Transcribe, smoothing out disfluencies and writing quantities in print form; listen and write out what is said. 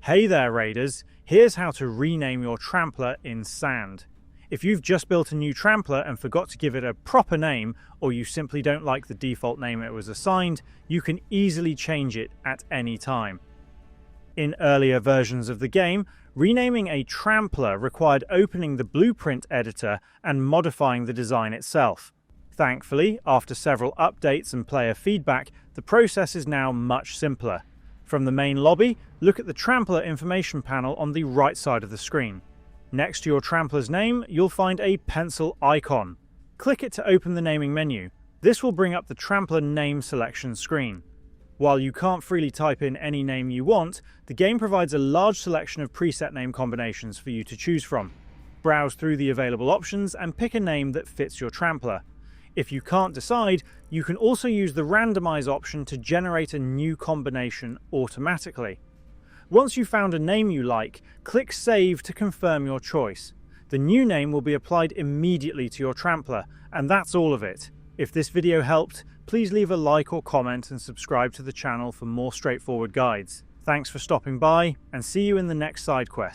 Hey there, Raiders! Here's how to rename your Trampler in Sand. If you've just built a new Trampler and forgot to give it a proper name, or you simply don't like the default name it was assigned, you can easily change it at any time. In earlier versions of the game, renaming a Trampler required opening the blueprint editor and modifying the design itself. Thankfully, after several updates and player feedback, the process is now much simpler. From the main lobby, look at the Trampler information panel on the right side of the screen. Next to your Trampler's name, you'll find a pencil icon. Click it to open the naming menu. This will bring up the Trampler name selection screen. While you can't freely type in any name you want, the game provides a large selection of preset name combinations for you to choose from. Browse through the available options and pick a name that fits your Trampler. If you can't decide, you can also use the randomize option to generate a new combination automatically. Once you've found a name you like, click Save to confirm your choice. The new name will be applied immediately to your Trampler, and that's all of it. If this video helped, please leave a like or comment and subscribe to the channel for more straightforward guides. Thanks for stopping by, and see you in the next side quest.